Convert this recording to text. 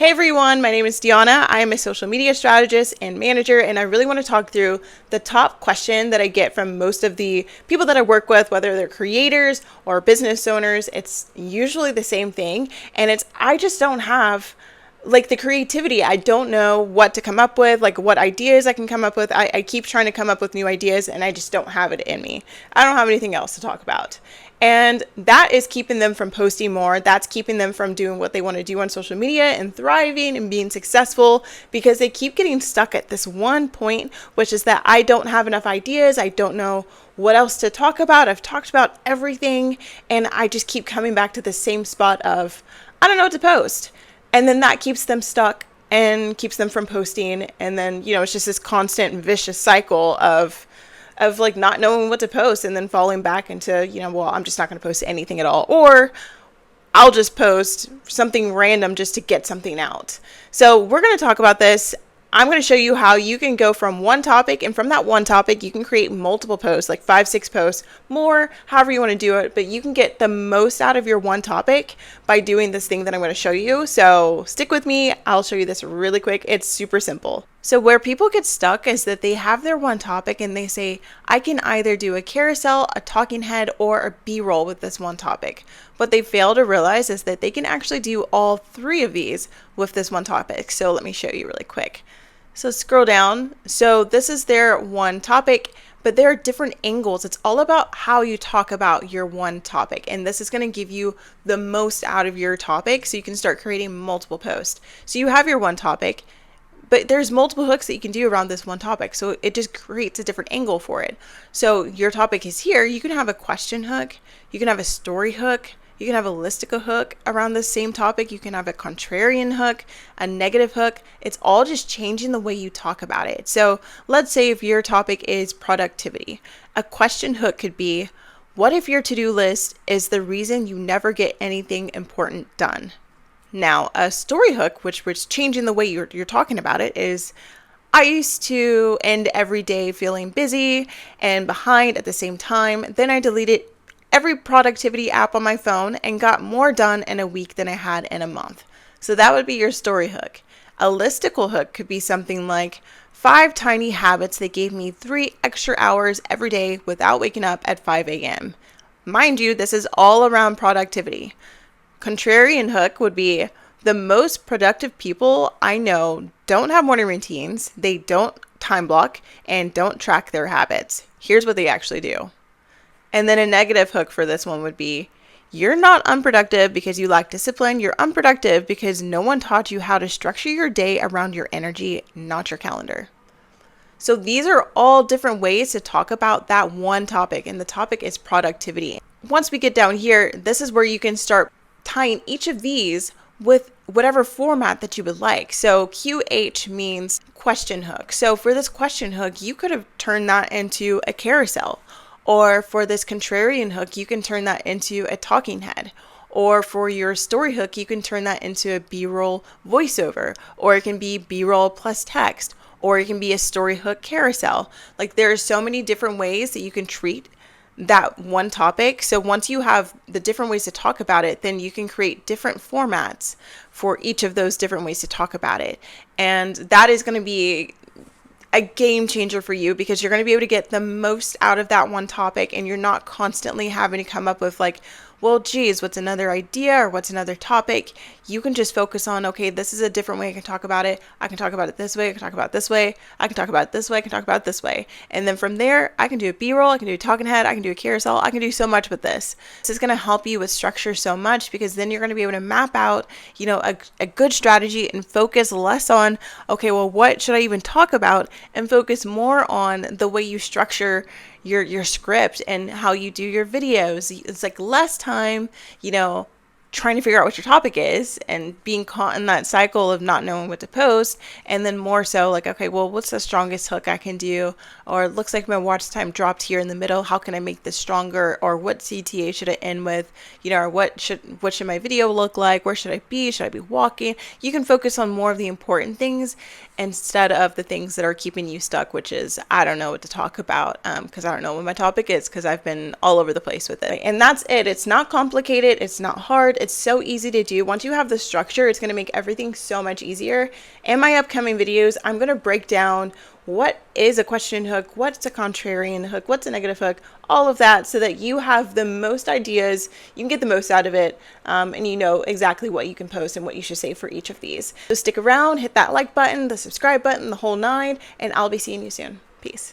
Hey everyone, my name is Deanna. I am a social media strategist and manager, and I really want to talk through the top question that I get from most of the people that I work with, whether they're creators or business owners. It's usually the same thing, and it's I just don't have like the creativity. I don't know what to come up with, like what ideas I can come up with. I keep trying to come up with new ideas, and I just don't have it in me. I don't have anything else to talk about. And that is keeping them from posting more. That's keeping them from doing what they want to do on social media and thriving and being successful, because they keep getting stuck at this one point, which is that I don't have enough ideas. I don't know what else to talk about. I've talked about everything, and I just keep coming back to the same spot of, I don't know what to post. And then that keeps them stuck and keeps them from posting. And then, it's just this constant vicious cycle of like not knowing what to post and then falling back into, well, I'm just not going to post anything at all. Or I'll just post something random just to get something out. So we're going to talk about this. I'm going to show you how you can go from one topic, and from that one topic, you can create multiple posts, like 5, 6 posts, more, however you want to do it. But you can get the most out of your one topic by doing this thing that I'm going to show you. So stick with me. I'll show you this really quick. It's super simple. So where people get stuck is that they have their one topic and they say, I can either do a carousel, a talking head, or a B-roll with this one topic. What they fail to realize is that they can actually do all 3 of these with this one topic. So let me show you really quick. So scroll down. So this is their one topic, but there are different angles. It's all about how you talk about your one topic. And this is going to give you the most out of your topic, so you can start creating multiple posts. So you have your one topic, but there's multiple hooks that you can do around this one topic. So it just creates a different angle for it. So your topic is here. You can have a question hook. You can have a story hook. You can have a listicle hook around the same topic. You can have a contrarian hook, a negative hook. It's all just changing the way you talk about it. So let's say if your topic is productivity, a question hook could be, what if your to-do list is the reason you never get anything important done? Now, a story hook, which changing the way you're talking about it, is, I used to end every day feeling busy and behind at the same time. Then I deleted every productivity app on my phone and got more done in a week than I had in a month. So that would be your story hook. A listicle hook could be something like 5 tiny habits that gave me 3 extra hours every day without waking up at 5 a.m. Mind you, this is all around productivity. Contrarian hook would be, the most productive people I know don't have morning routines, they don't time block, and don't track their habits. Here's what they actually do. And then a negative hook for this one would be, you're not unproductive because you lack discipline. You're unproductive because no one taught you how to structure your day around your energy, not your calendar. So these are all different ways to talk about that one topic, and the topic is productivity. Once we get down here, this is where you can start tying each of these with whatever format that you would like. So QH means question hook. So for this question hook, you could have turned that into a carousel. Or for this contrarian hook, you can turn that into a talking head. Or for your story hook, you can turn that into a B-roll voiceover. Or it can be B-roll plus text. Or it can be a story hook carousel. Like, there are so many different ways that you can treat that one topic. So once you have the different ways to talk about it, then you can create different formats for each of those different ways to talk about it. And that is going to be a game changer for you, because you're going to be able to get the most out of that one topic, and you're not constantly having to come up with like, well, geez, what's another idea or what's another topic? You can just focus on, okay, this is a different way I can talk about it. I can talk about it this way. I can talk about it this way. I can talk about it this way. I can talk about it this way. And then from there, I can do a B-roll. I can do a talking head. I can do a carousel. I can do so much with this. This is going to help you with structure so much, because then you're going to be able to map out, a good strategy and focus less on, okay, well, what should I even talk about? And focus more on the way you structure your script and how you do your videos. It's like less time, trying to figure out what your topic is and being caught in that cycle of not knowing what to post, and then more so like, okay, well, what's the strongest hook I can do? Or it looks like my watch time dropped here in the middle. How can I make this stronger? Or what CTA should I end with? Or what should my video look like? Where should I be? Should I be walking? You can focus on more of the important things instead of the things that are keeping you stuck, which is, I don't know what to talk about, because I don't know what my topic is, because I've been all over the place with it. And that's it. It's not complicated. It's not hard. It's so easy to do. Once you have the structure, it's going to make everything so much easier. In my upcoming videos, I'm going to break down what is a question hook, what's a contrarian hook, what's a negative hook, all of that, so that you have the most ideas, you can get the most out of it, and you know exactly what you can post and what you should say for each of these. So stick around, hit that like button, the subscribe button, the whole nine, and I'll be seeing you soon. Peace.